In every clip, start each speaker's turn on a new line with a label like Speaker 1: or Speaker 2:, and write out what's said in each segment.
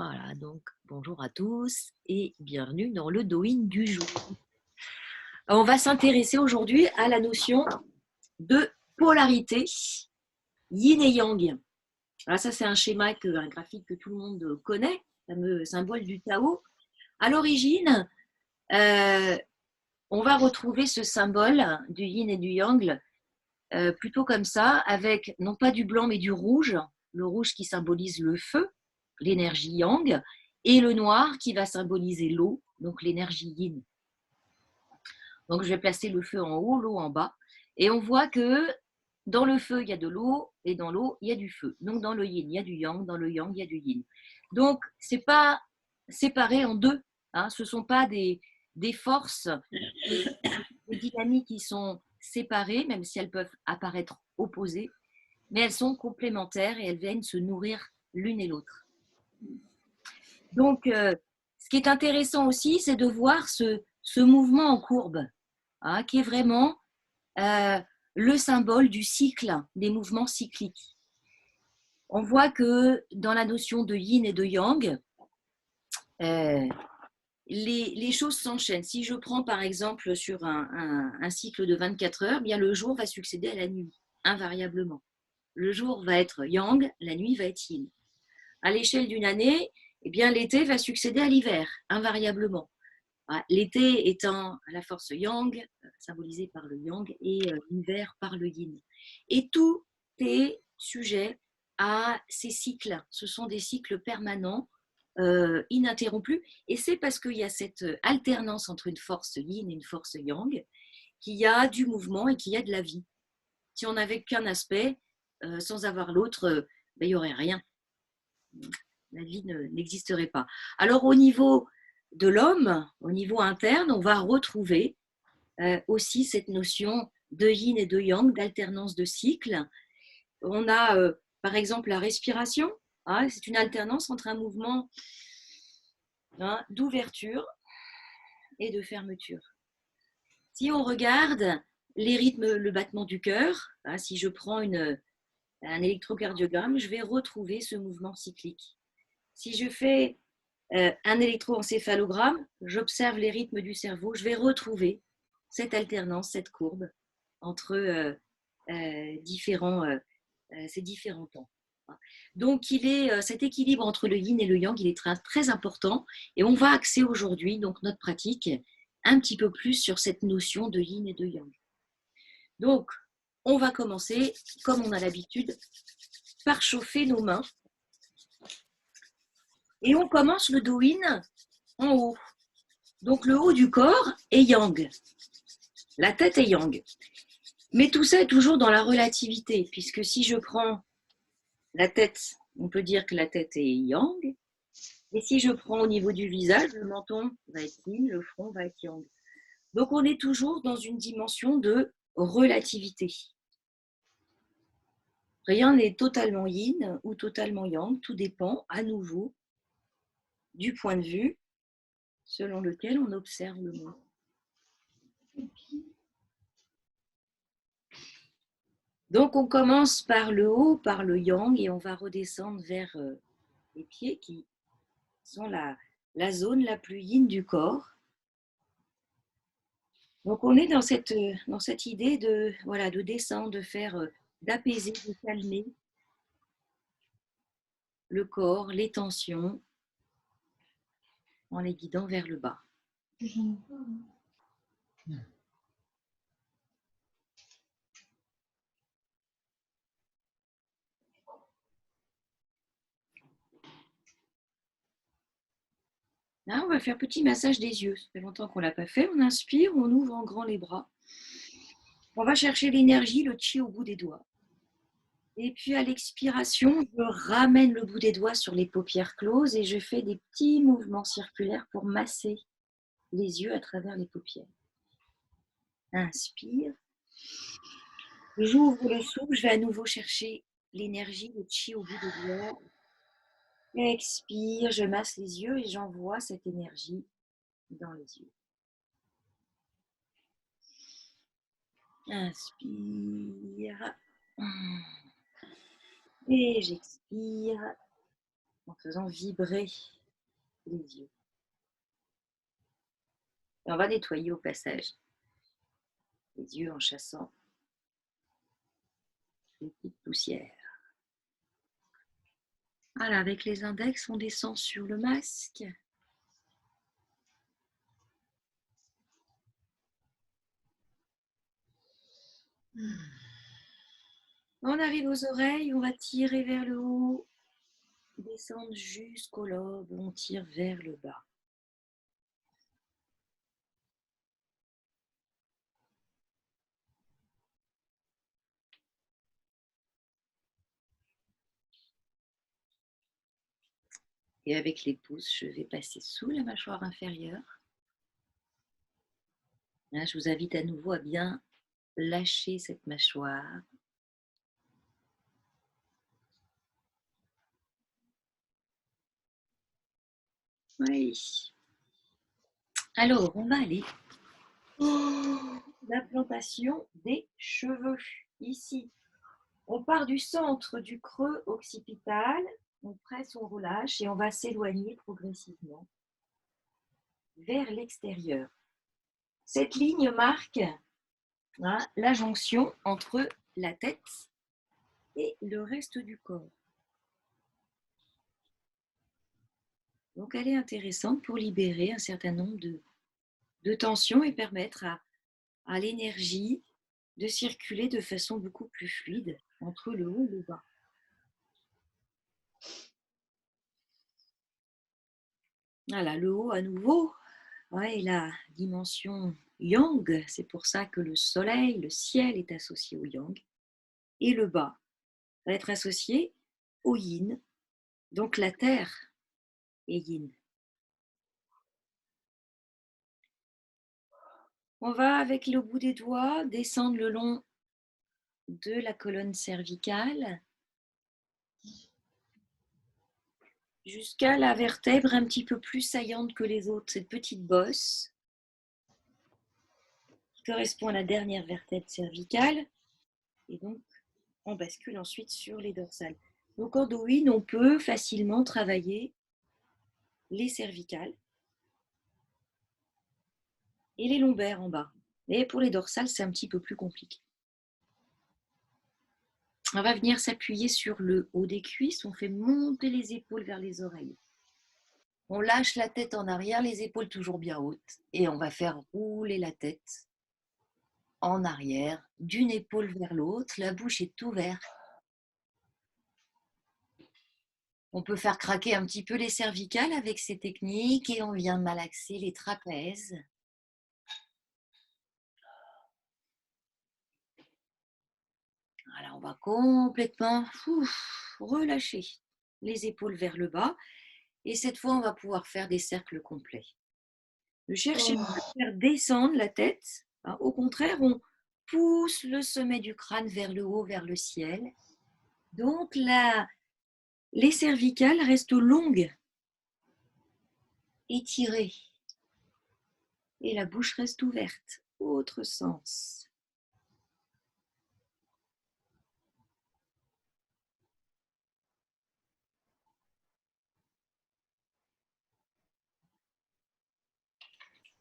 Speaker 1: Voilà, donc bonjour à tous et bienvenue dans le Douyin du jour. On va s'intéresser aujourd'hui à la notion de polarité, yin et yang. Alors ça, c'est un schéma, un graphique que tout le monde connaît, le fameux symbole du Tao. À l'origine, on va retrouver ce symbole du yin et du yang plutôt comme ça, avec non pas du blanc mais du rouge, le rouge qui symbolise le feu, l'énergie yang, et le noir qui va symboliser l'eau, donc l'énergie yin. Donc je vais placer le feu en haut, l'eau en bas, et on voit que dans le feu, il y a de l'eau, et dans l'eau, il y a du feu. Donc dans le yin, il y a du yang, dans le yang, il y a du yin. Donc ce n'est pas séparé en deux, hein. Ce ne sont pas des forces, des dynamiques qui sont séparées, même si elles peuvent apparaître opposées, mais elles sont complémentaires et elles viennent se nourrir l'une et l'autre. Donc, ce qui est intéressant aussi, c'est de voir ce mouvement en courbe, hein, qui est vraiment le symbole du cycle, des mouvements cycliques. On voit que dans la notion de yin et de yang, les choses s'enchaînent. Si je prends par exemple sur un cycle de 24 heures, bien le jour va succéder à la nuit, invariablement. Le jour va être yang, la nuit va être yin. À l'échelle d'une année, eh bien, l'été va succéder à l'hiver, invariablement. L'été étant à la force yang, symbolisée par le yang, et l'hiver par le yin. Et tout est sujet à ces cycles. Ce sont des cycles permanents, ininterrompus. Et c'est parce qu'il y a cette alternance entre une force yin et une force yang qu'il y a du mouvement et qu'il y a de la vie. Si on n'avait qu'un aspect, sans avoir l'autre, ben, il n'y aurait rien. La vie n'existerait pas. Alors au niveau de l'homme, au niveau interne, on va retrouver aussi cette notion de yin et de yang, d'alternance de cycle. On a par exemple la respiration, hein, c'est une alternance entre un mouvement, hein, d'ouverture et de fermeture. Si on regarde les rythmes, le battement du cœur, hein, si je prends un électrocardiogramme, je vais retrouver ce mouvement cyclique. Si je fais un électroencéphalogramme, j'observe les rythmes du cerveau, je vais retrouver cette alternance, cette courbe entre ces différents temps. Donc, cet équilibre entre le yin et le yang, il est très, très important et on va axer aujourd'hui donc notre pratique un petit peu plus sur cette notion de yin et de yang. Donc, on va commencer, comme on a l'habitude, par chauffer nos mains. Et on commence le Douyin en haut. Donc le haut du corps est yang. La tête est yang. Mais tout ça est toujours dans la relativité, puisque si je prends la tête, on peut dire que la tête est yang. Et si je prends au niveau du visage, le menton va être yin, le front va être yang. Donc on est toujours dans une dimension de relativité. Rien n'est totalement yin ou totalement yang, tout dépend à nouveau du point de vue selon lequel on observe le monde. Donc on commence par le haut, par le yang, et on va redescendre vers les pieds qui sont la zone la plus yin du corps. Donc on est dans cette idée de descendre, de faire, d'apaiser, de calmer le corps, les tensions, en les guidant vers le bas. Là, on va faire petit massage des yeux. Ça fait longtemps qu'on ne l'a pas fait. On inspire, on ouvre en grand les bras. On va chercher l'énergie, le chi au bout des doigts. Et puis à l'expiration, je ramène le bout des doigts sur les paupières closes et je fais des petits mouvements circulaires pour masser les yeux à travers les paupières. Inspire. J'ouvre le souffle, je vais à nouveau chercher l'énergie, le chi au bout des doigts. Expire, je masse les yeux et j'envoie cette énergie dans les yeux. Inspire. Et j'expire en faisant vibrer les yeux. Et on va nettoyer au passage les yeux en chassant les petites poussières. Voilà, avec les index, on descend sur le masque. On arrive aux oreilles, on va tirer vers le haut, descendre jusqu'au lobe, on tire vers le bas. Et avec les pouces, je vais passer sous la mâchoire inférieure. Là, je vous invite à nouveau à bien lâcher cette mâchoire. Oui. Alors, on va aller l'implantation des cheveux. Ici, on part du centre du creux occipital, on presse, on relâche et on va s'éloigner progressivement vers l'extérieur. Cette ligne marque la jonction entre la tête et le reste du corps. Donc, elle est intéressante pour libérer un certain nombre de tensions et permettre à l'énergie de circuler de façon beaucoup plus fluide entre le haut et le bas. Voilà, le haut à nouveau, ouais, la dimension yang, c'est pour ça que le soleil, le ciel est associé au yang, et le bas va être associé au yin, donc la terre est yin. On va avec le bout des doigts descendre le long de la colonne cervicale jusqu'à la vertèbre un petit peu plus saillante que les autres, cette petite bosse qui correspond à la dernière vertèbre cervicale. Et donc, on bascule ensuite sur les dorsales. Donc en Do-In, on peut facilement travailler les cervicales et les lombaires en bas. Mais pour les dorsales, c'est un petit peu plus compliqué. On va venir s'appuyer sur le haut des cuisses, on fait monter les épaules vers les oreilles. On lâche la tête en arrière, les épaules toujours bien hautes, et on va faire rouler la tête en arrière, d'une épaule vers l'autre, la bouche est ouverte. On peut faire craquer un petit peu les cervicales avec ces techniques et on vient malaxer les trapèzes. Voilà, on va complètement relâcher les épaules vers le bas et cette fois, on va pouvoir faire des cercles complets. Ne cherchez pas à faire descendre la tête. Au contraire, on pousse le sommet du crâne vers le haut, vers le ciel. Donc, les cervicales restent longues, étirées. Et la bouche reste ouverte. Autre sens.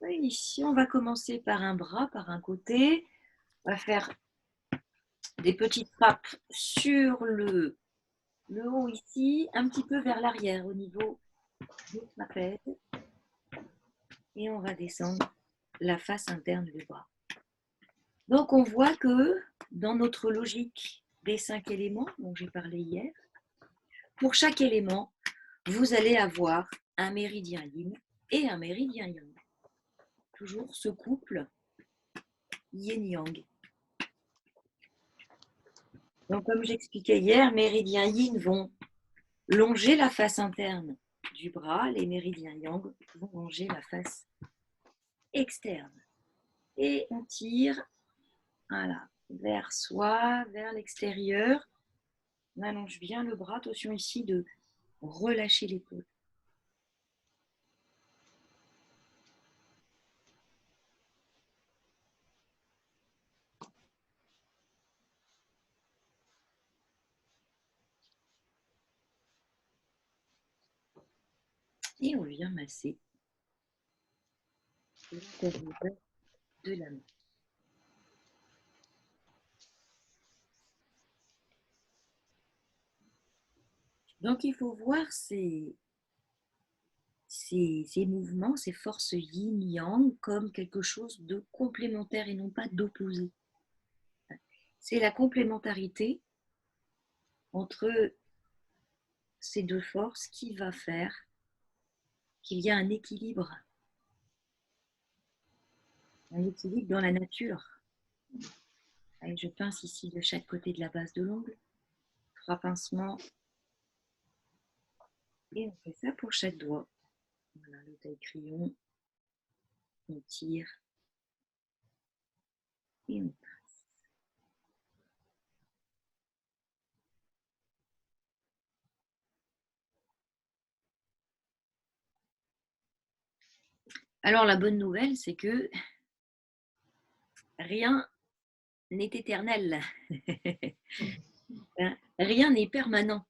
Speaker 1: Ici, on va commencer par un bras, par un côté. On va faire des petites frappes sur le haut ici, un petit peu vers l'arrière au niveau des trapèzes. Et on va descendre la face interne du bras. Donc, on voit que dans notre logique des 5 éléments dont j'ai parlé hier, pour chaque élément, vous allez avoir un méridien yin et un méridien yang. Toujours ce couple yin-yang. Donc, comme j'expliquais hier, méridiens yin vont longer la face interne du bras, les méridiens yang vont longer la face externe. Et on tire voilà, vers soi, vers l'extérieur. On allonge bien le bras, attention ici de relâcher l'épaule. Et on vient masser l'intérieur de la main. Donc il faut voir ces mouvements, ces forces yin-yang comme quelque chose de complémentaire et non pas d'opposé. C'est la complémentarité entre ces deux forces qui va faire qu'il y a un équilibre dans la nature. Et je pince ici de chaque côté de la base de l'ongle, 3 pincements, et on fait ça pour chaque doigt. Voilà, le taille-crayon, on tire et on pince. Alors la bonne nouvelle, c'est que rien n'est éternel. Rien n'est permanent.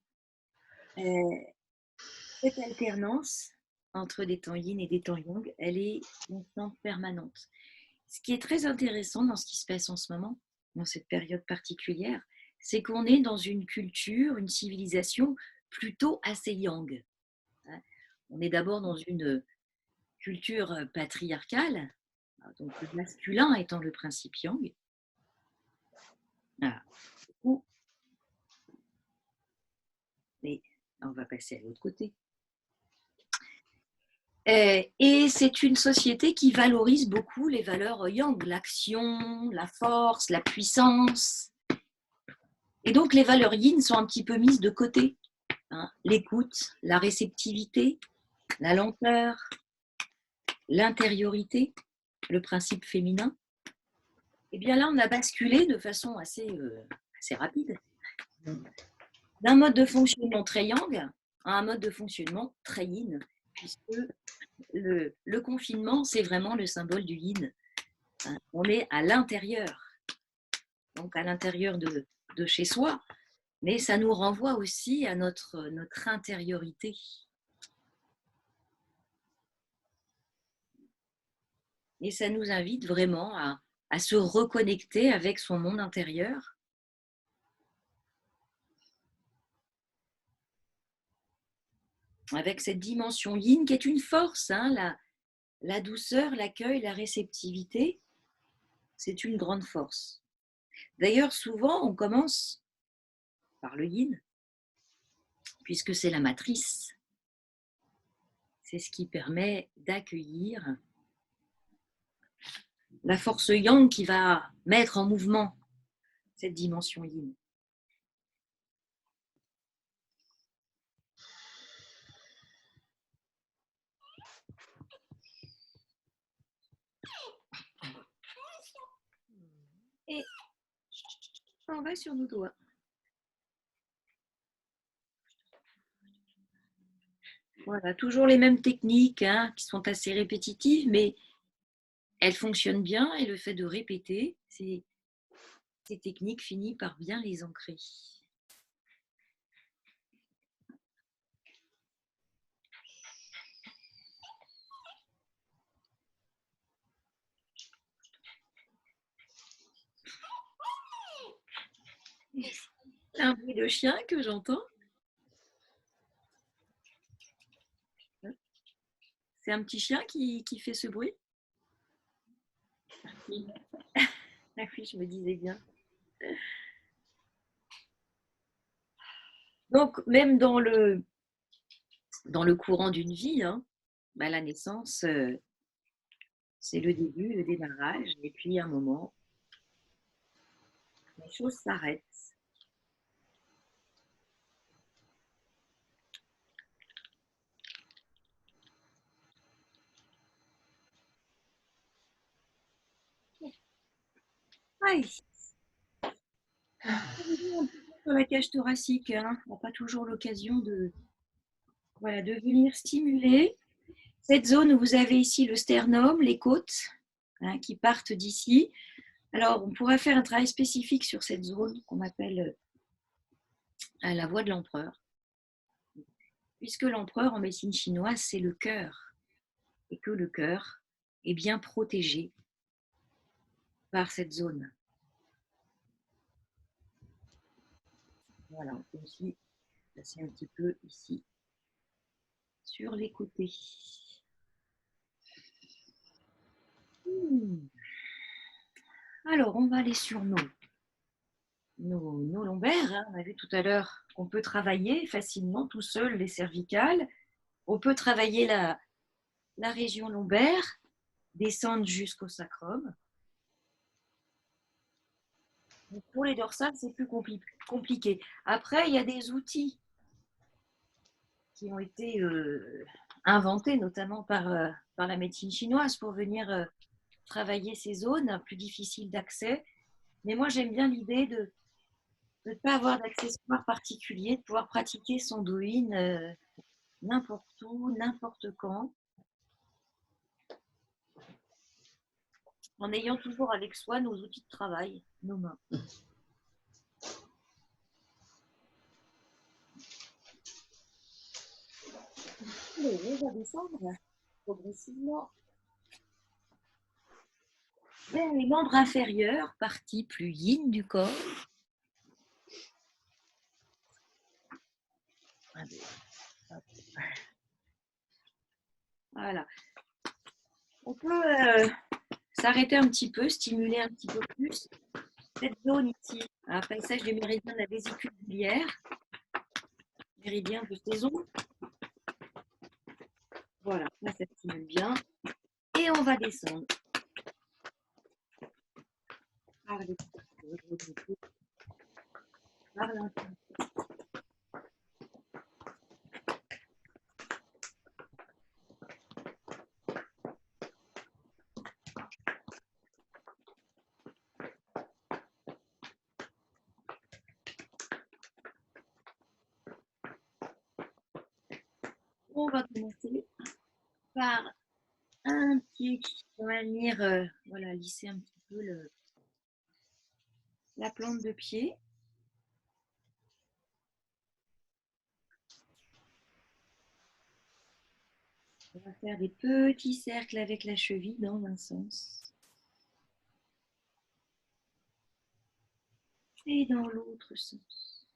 Speaker 1: Cette alternance entre des temps yin et des temps yang, elle est constante, permanente. Ce qui est très intéressant dans ce qui se passe en ce moment, dans cette période particulière, c'est qu'on est dans une culture, une civilisation plutôt assez yang. On est d'abord dans une culture patriarcale, donc le masculin étant le principe yang. Voilà. Et on va passer à l'autre côté. Et c'est une société qui valorise beaucoup les valeurs yang, l'action, la force, la puissance. Et donc les valeurs yin sont un petit peu mises de côté. L'écoute, la réceptivité, la lenteur, l'intériorité, le principe féminin. Et bien là, on a basculé de façon assez rapide d'un mode de fonctionnement très yang à un mode de fonctionnement très yin, puisque le confinement, c'est vraiment le symbole du yin. On est à l'intérieur, donc à l'intérieur de chez soi, mais ça nous renvoie aussi à notre intériorité. Et ça nous invite vraiment à se reconnecter avec son monde intérieur. Avec cette dimension yin qui est une force, la douceur, l'accueil, la réceptivité, c'est une grande force. D'ailleurs, souvent, on commence par le yin, puisque c'est la matrice. C'est ce qui permet d'accueillir la force yang qui va mettre en mouvement cette dimension yin. Et on va sur nos doigts. Voilà, toujours les mêmes techniques qui sont assez répétitives, mais elles fonctionnent bien et le fait de répéter, ces techniques finissent par bien les ancrer. C'est un bruit de chien que j'entends. C'est un petit chien qui fait ce bruit. Oui. Ah oui, je me disais bien. Donc, même dans le courant d'une vie, la naissance, c'est le début, le démarrage, et puis à un moment, les choses s'arrêtent. Aïe. Sur la cage thoracique, on n'a pas toujours l'occasion de venir stimuler cette zone où vous avez ici le sternum, les côtes qui partent d'ici. Alors, on pourrait faire un travail spécifique sur cette zone qu'on appelle la voie de l'empereur. puisque l'empereur en médecine chinoise, c'est le cœur, et que le cœur est bien protégé par cette zone. Voilà, on peut aussi passer un petit peu ici sur les côtés. Alors, on va aller sur nos lombaires. Hein. On a vu tout à l'heure qu'on peut travailler facilement tout seul les cervicales. On peut travailler la région lombaire, descendre jusqu'au sacrum. Donc, pour les dorsales, c'est plus compliqué. Après, il y a des outils qui ont été inventés, notamment par la médecine chinoise, pour venir travailler ces zones plus difficiles d'accès. Mais moi, j'aime bien l'idée de ne pas avoir d'accessoires particuliers, de pouvoir pratiquer son douyin n'importe où, n'importe quand, en ayant toujours avec soi nos outils de travail, nos mains. Allez, on va descendre progressivement vers les membres inférieurs, partie plus yin du corps. Voilà. On peut s'arrêter un petit peu, stimuler un petit peu plus cette zone ici, un passage du méridien de la vésicule biliaire, méridien de saison. Voilà, là ça stimule bien. Et on va descendre. Par les par l'intérieur. On va commencer par un pied. On va venir voilà, lisser un petit peu la plante de pied. On va faire des petits cercles avec la cheville dans un sens. Et dans l'autre sens.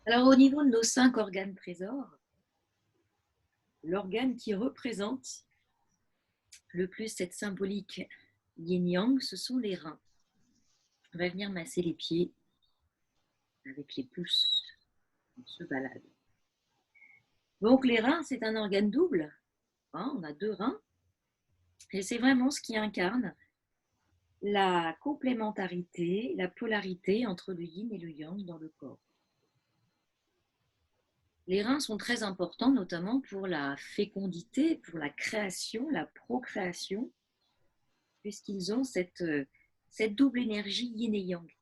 Speaker 1: Alors au niveau de nos 5 organes trésors, l'organe qui représente le plus cette symbolique yin-yang, ce sont les reins. On va venir masser les pieds avec les pouces. On se balade. Donc les reins, c'est un organe double. Hein, on a 2 reins. Et c'est vraiment ce qui incarne la complémentarité, la polarité entre le yin et le yang dans le corps. Les reins sont très importants, notamment pour la fécondité, pour la création, la procréation, puisqu'ils ont cette double énergie yin et yang.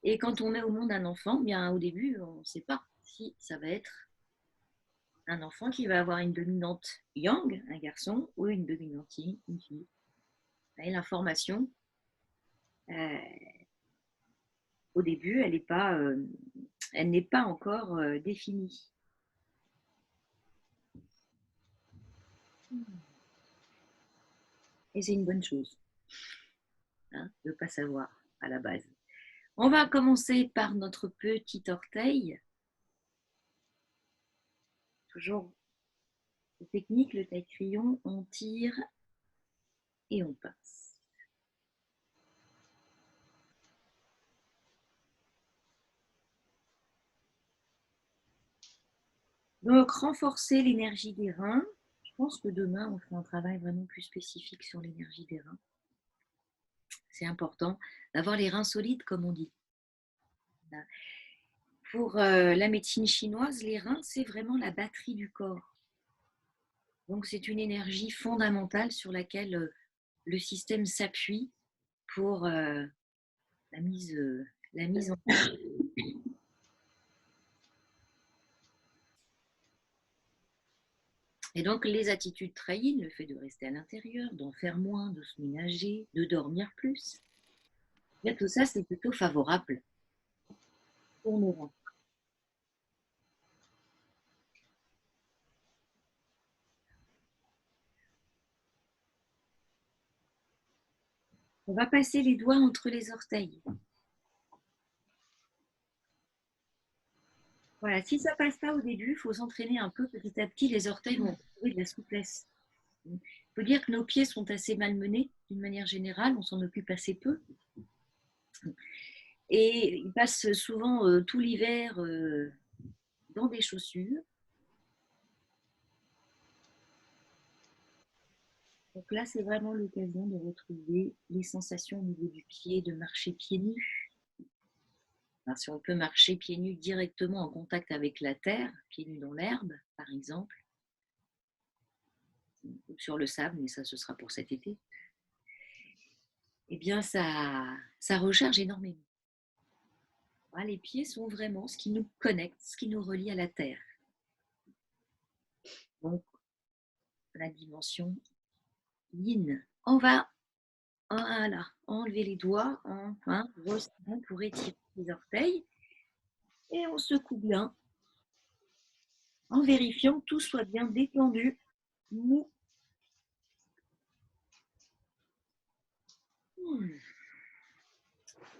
Speaker 1: Et quand on met au monde un enfant, bien au début, on ne sait pas si ça va être un enfant qui va avoir une dominante yang, un garçon, ou une dominante yin, une fille. Et l'information, au début, elle n'est pas encore définie. Et c'est une bonne chose hein, de ne pas savoir à la base. On va commencer par notre petit orteil. Toujours technique, le taille-crayon, on tire et on pince. Donc, renforcer l'énergie des reins. Je pense que demain, on fera un travail vraiment plus spécifique sur l'énergie des reins. C'est important d'avoir les reins solides, comme on dit. Pour la médecine chinoise, les reins, c'est vraiment la batterie du corps. Donc, c'est une énergie fondamentale sur laquelle le système s'appuie pour la mise en place. Et donc, les attitudes trahies, le fait de rester à l'intérieur, d'en faire moins, de se ménager, de dormir plus, bien, tout ça, c'est plutôt favorable tournera. On va passer les doigts entre les orteils. Voilà, si ça passe pas au début, il faut s'entraîner un peu. Petit à petit, les orteils vont trouver de la souplesse. Il faut dire que nos pieds sont assez malmenés d'une manière générale, on s'en occupe assez peu. Et ils passent souvent tout l'hiver dans des chaussures. Donc là, c'est vraiment l'occasion de retrouver les sensations au niveau du pied, de marcher pieds nus. Alors, si on peut marcher pieds nus directement en contact avec la terre, pieds nus dans l'herbe, par exemple, ou sur le sable, mais ça, ce sera pour cet été, eh bien, ça recharge énormément. Voilà, les pieds sont vraiment ce qui nous connecte, ce qui nous relie à la terre. Donc, la dimension yin. On va voilà, enlever les doigts, resserrant pour étirer les orteils. Et on secoue bien en vérifiant que tout soit bien détendu, mou.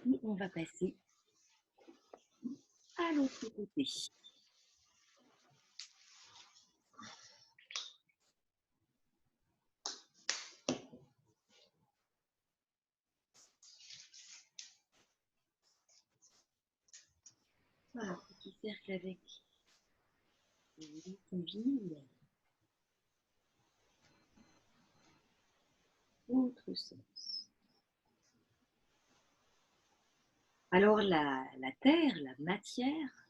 Speaker 1: Et on va passer à l'autre côté. Voilà, petit cercle avec les convives. Autre sens. Alors la terre, la matière,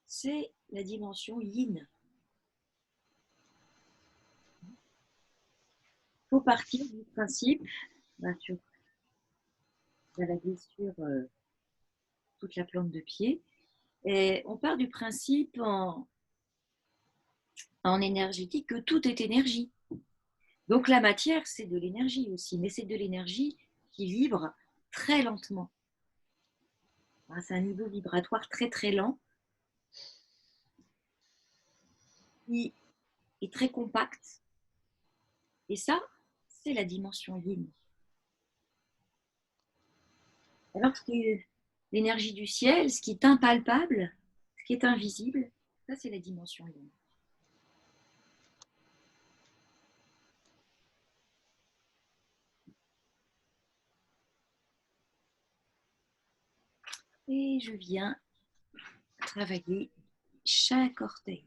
Speaker 1: c'est la dimension yin. Il faut partir du principe, sur toute la plante de pied, et on part du principe en énergétique que tout est énergie. Donc la matière, c'est de l'énergie aussi, mais c'est de l'énergie qui vibre très lentement. C'est un niveau vibratoire très très lent, qui est très compact. Et ça, c'est la dimension yin. Alors que l'énergie du ciel, ce qui est impalpable, ce qui est invisible, ça c'est la dimension yin. Et je viens travailler chaque orteil.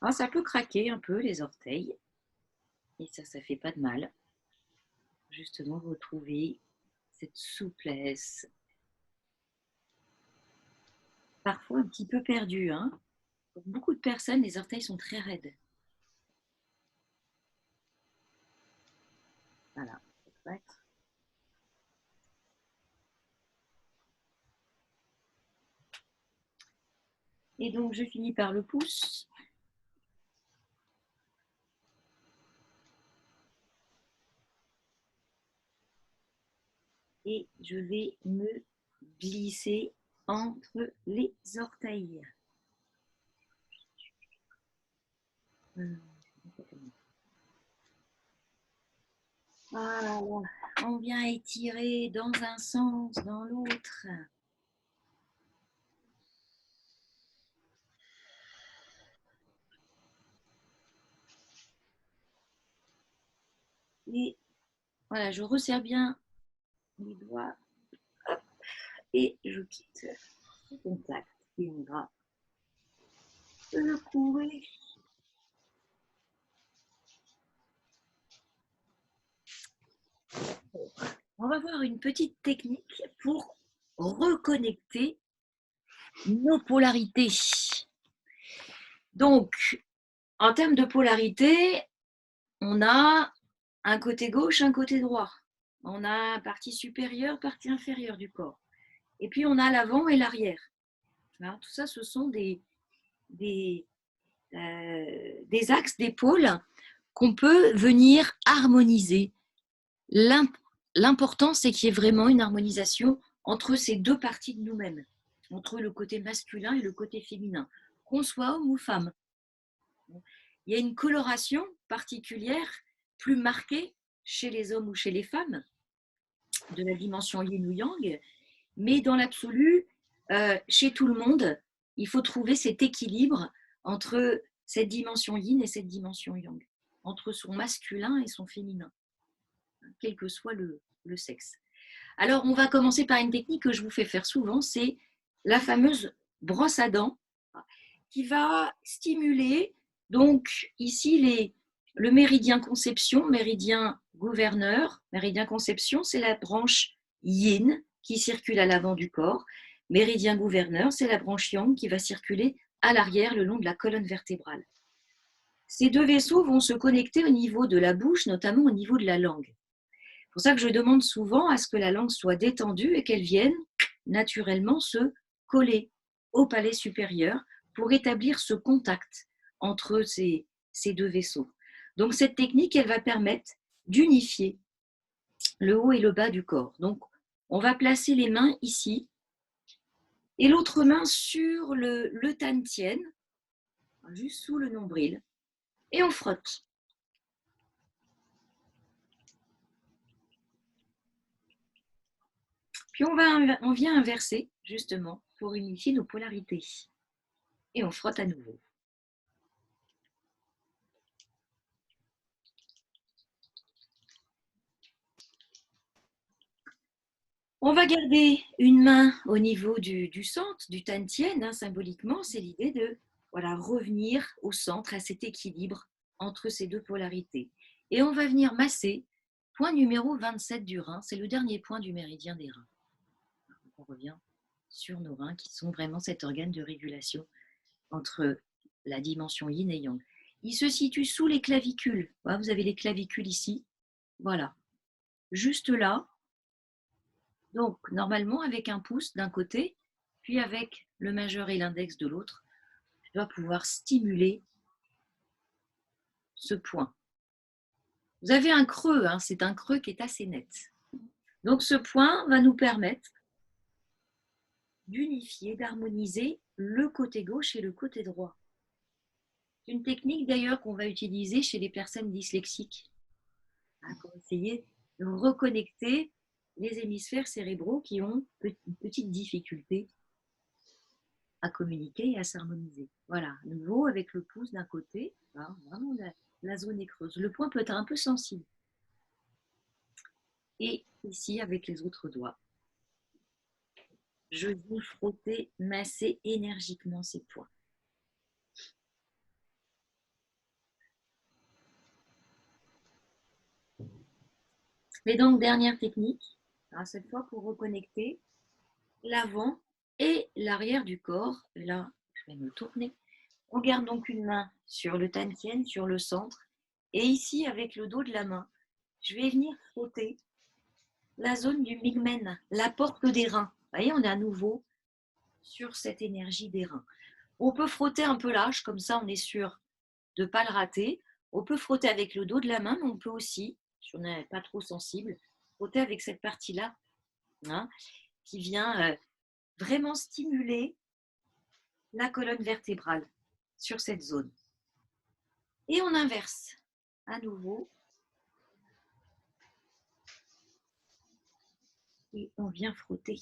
Speaker 1: Alors, ça peut craquer un peu les orteils, et ça fait pas de mal. Justement, retrouver cette souplesse, parfois un petit peu perdue. Pour beaucoup de personnes, les orteils sont très raides. Voilà, et donc, je finis par le pouce. Et je vais me glisser entre les orteils. Voilà, on vient étirer dans un sens, dans l'autre. Et voilà, je resserre bien les doigts. Hop, et je quitte le contact. Et on va secouer. On va voir une petite technique pour reconnecter nos polarités. Donc, en termes de polarité, on a un côté gauche, un côté droit. On a partie supérieure, partie inférieure du corps. Et puis, on a l'avant et l'arrière. Alors, tout ça, ce sont des des axes, des pôles qu'on peut venir harmoniser. L'important, c'est qu'il y ait vraiment une harmonisation entre ces deux parties de nous-mêmes, entre le côté masculin et le côté féminin, qu'on soit homme ou femme. Il y a une coloration particulière, plus marquée chez les hommes ou chez les femmes, de la dimension yin ou yang, mais dans l'absolu, chez tout le monde, il faut trouver cet équilibre entre cette dimension yin et cette dimension yang, entre son masculin et son féminin, quel que soit le sexe. Alors, on va commencer par une technique que je vous fais faire souvent, c'est la fameuse brosse à dents qui va stimuler, donc ici, le méridien conception, méridien gouverneur. Méridien conception, c'est la branche yin qui circule à l'avant du corps. Méridien gouverneur, c'est la branche yang qui va circuler à l'arrière le long de la colonne vertébrale. Ces deux vaisseaux vont se connecter au niveau de la bouche, notamment au niveau de la langue. C'est pour ça que je demande souvent à ce que la langue soit détendue et qu'elle vienne naturellement se coller au palais supérieur pour établir ce contact entre ces deux vaisseaux. Donc cette technique, elle va permettre d'unifier le haut et le bas du corps. Donc on va placer les mains ici et l'autre main sur le Tantien, juste sous le nombril, et on frotte. Puis on vient inverser, justement, pour unifier nos polarités. Et on frotte à nouveau. On va garder une main au niveau du centre, du Tantien, hein, symboliquement. C'est l'idée de revenir au centre, à cet équilibre entre ces deux polarités. Et on va venir masser, point numéro 27 du rein, c'est le dernier point du méridien des reins. On revient sur nos reins qui sont vraiment cet organe de régulation entre la dimension yin et yang. Il se situe sous les clavicules. Voilà, vous avez les clavicules ici. Voilà. Juste là. Donc, normalement, avec un pouce d'un côté, puis avec le majeur et l'index de l'autre, je dois pouvoir stimuler ce point. Vous avez un creux, hein, c'est un creux qui est assez net. Donc, ce point va nous permettre d'unifier, d'harmoniser le côté gauche et le côté droit. C'est une technique d'ailleurs qu'on va utiliser chez les personnes dyslexiques pour essayer de reconnecter les hémisphères cérébraux qui ont une petite difficulté à communiquer et à s'harmoniser. Voilà, à nouveau avec le pouce d'un côté, hein, vraiment la zone est creuse. Le point peut être un peu sensible. Et ici avec les autres doigts, je vais frotter, masser énergiquement ces points. Et donc, dernière technique, cette fois pour reconnecter l'avant et l'arrière du corps. Et là, je vais me tourner. On garde donc une main sur le Tantien, sur le centre. Et ici, avec le dos de la main, je vais venir frotter la zone du migmen, la porte des reins. Vous voyez, on est à nouveau sur cette énergie des reins. On peut frotter un peu large, comme ça on est sûr de ne pas le rater. On peut frotter avec le dos de la main, mais on peut aussi, si on n'est pas trop sensible, frotter avec cette partie-là, hein, qui vient vraiment stimuler la colonne vertébrale sur cette zone. Et on inverse à nouveau. Et on vient frotter.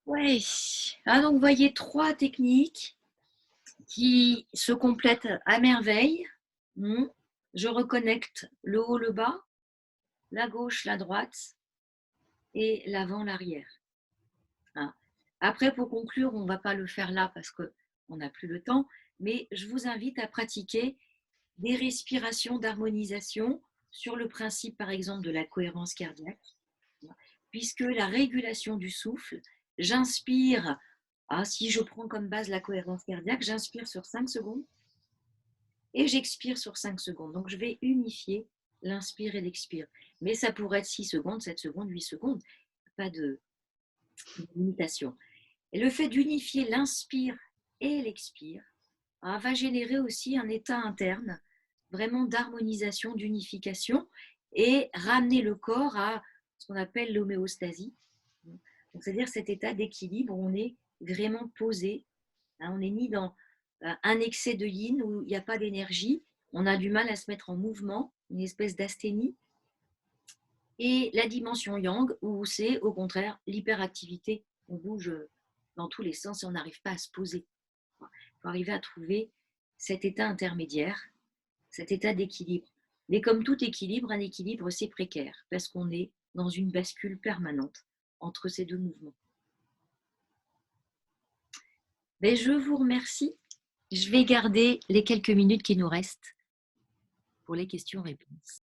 Speaker 1: Ouais. Ah, donc vous voyez 3 techniques qui se complètent à merveille. Je reconnecte le haut, le bas, la gauche, la droite et l'avant, l'arrière. Après, pour conclure, on ne va pas le faire là parce qu'on n'a plus le temps, mais je vous invite à pratiquer des respirations d'harmonisation sur le principe, par exemple, de la cohérence cardiaque, puisque la régulation du souffle, j'inspire, si je prends comme base la cohérence cardiaque, j'inspire sur 5 secondes et j'expire sur 5 secondes. Donc, je vais unifier l'inspire et l'expire. Mais ça pourrait être 6 secondes, 7 secondes, 8 secondes. Pas de une limitation. Et le fait d'unifier l'inspire et l'expire va générer aussi un état interne vraiment d'harmonisation, d'unification et ramener le corps à ce qu'on appelle l'homéostasie. C'est-à-dire cet état d'équilibre où on est vraiment posé. On n'est ni dans un excès de yin où il n'y a pas d'énergie, on a du mal à se mettre en mouvement, une espèce d'asthénie, et la dimension yang où c'est au contraire l'hyperactivité, on bouge dans tous les sens et on n'arrive pas à se poser. Il faut arriver à trouver cet état intermédiaire, cet état d'équilibre. Mais comme tout équilibre, un équilibre c'est précaire parce qu'on est dans une bascule permanente entre ces deux mouvements. Mais je vous remercie. Je vais garder les quelques minutes qui nous restent pour les questions-réponses.